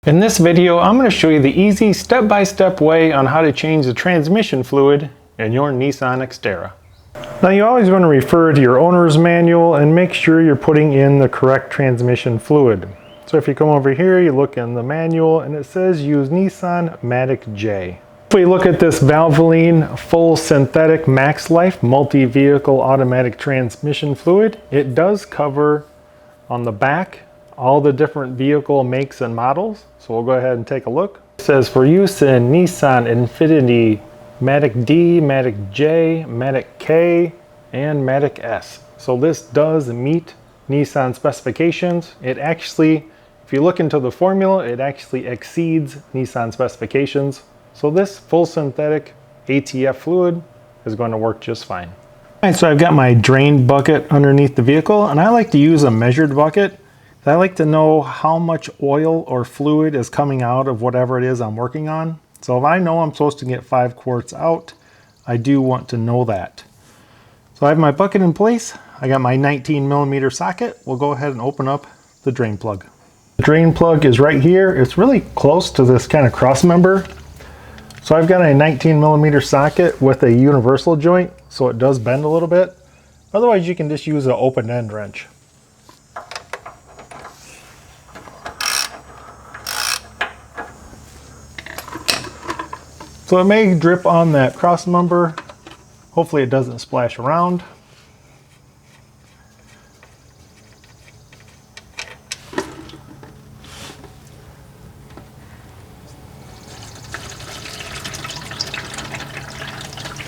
In this video, I'm going to show you the easy step-by-step way on how to change the transmission fluid in your Nissan Xterra. Now you always want to refer to your owner's manual and make sure you're putting in the correct transmission fluid. So if you come over here, you look in the manual and it says use Nissan Matic J. If we look at this Valvoline full synthetic max life multi-vehicle automatic transmission fluid, it does cover on the back all the different vehicle makes and models. So we'll go ahead and take a look. It says for use in Nissan Infiniti Matic D, Matic J, Matic K, and Matic S. So this does meet Nissan specifications. It actually, if you look into the formula, it actually exceeds Nissan specifications. So this full synthetic ATF fluid is going to work just fine. All right, so I've got my drain bucket underneath the vehicle, and I like to use a measured bucket. I like to know how much oil or fluid is coming out of whatever it is I'm working on. So if I know I'm supposed to get 5 quarts out, I do want to know that. So I have my bucket in place. I got my 19mm socket. We'll go ahead and open up the drain plug. The drain plug is right here. It's really close to this kind of cross member. So I've got a 19mm socket with a universal joint, so it does bend a little bit. Otherwise you can just use an open end wrench. So it may drip on that cross member. Hopefully it doesn't splash around.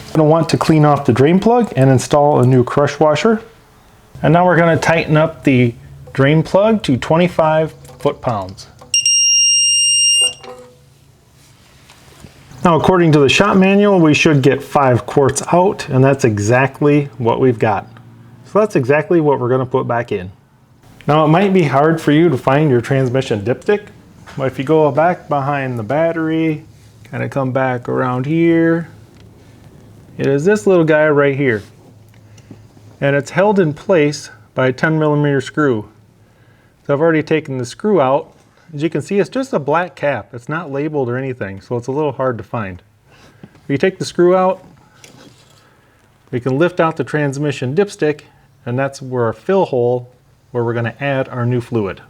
I'm going to want to clean off the drain plug and install a new crush washer. And now we're going to tighten up the drain plug to 25 foot-pounds. Now, according to the shop manual, we should get 5 quarts out, and that's exactly what we've got. So that's exactly what we're going to put back in. Now, it might be hard for you to find your transmission dipstick, but if you go back behind the battery, kind of come back around here, it is this little guy right here. And it's held in place by a 10mm screw. So I've already taken the screw out. As you can see, it's just a black cap. It's not labeled or anything, so it's a little hard to find. If you take the screw out, we can lift out the transmission dipstick, and that's where our fill hole where we're going to add our new fluid.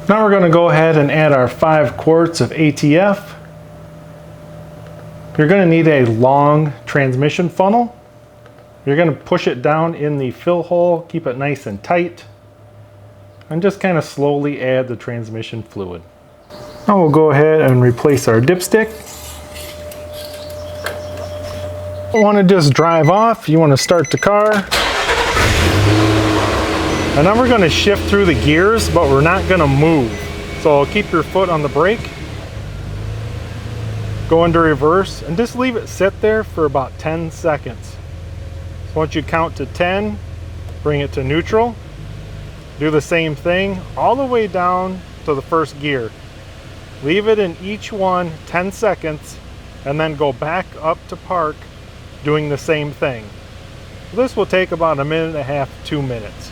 Now we're going to go ahead and add our 5 quarts of ATF. You're going to need a long transmission funnel. You're going to push it down in the fill hole, keep it nice and tight, and just kind of slowly add the transmission fluid. Now we'll go ahead and replace our dipstick. You want to just drive off, you want to start the car. And now we're going to shift through the gears, but we're not going to move. So keep your foot on the brake. Go into reverse and just leave it sit there for about 10 seconds. So once you count to 10, bring it to neutral. Do the same thing all the way down to the first gear. Leave it in each one 10 seconds and then go back up to park doing the same thing. This will take about 1.5 minutes, 2 minutes.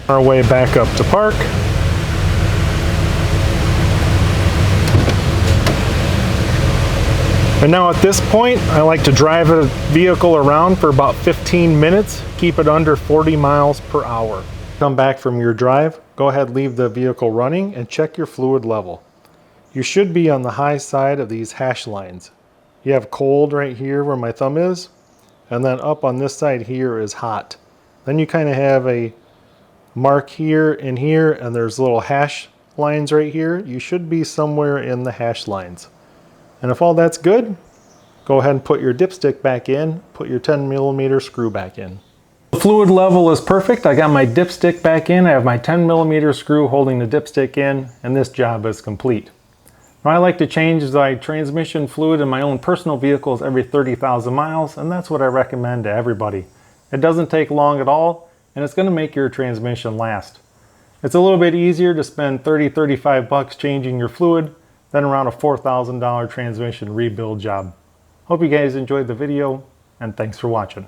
Our way back up to park. And now at this point, I like to drive a vehicle around for about 15 minutes, keep it under 40 miles per hour. Come back from your drive, go ahead, leave the vehicle running and check your fluid level. You should be on the high side of these hash lines. You have cold right here where my thumb is, and then up on this side here is hot. Then you kind of have a mark here and here, and there's little hash lines right here. You should be somewhere in the hash lines. And if all that's good, go ahead and put your dipstick back in, put your 10mm screw back in. The fluid level is perfect. I got my dipstick back in. I have my 10mm screw holding the dipstick in, and this job is complete. Now I like to change my transmission fluid in my own personal vehicles every 30,000 miles, and that's what I recommend to everybody. It doesn't take long at all, and it's going to make your transmission last. It's a little bit easier to spend $30–35 changing your fluid than around a $4,000 transmission rebuild job. Hope you guys enjoyed the video, and thanks for watching.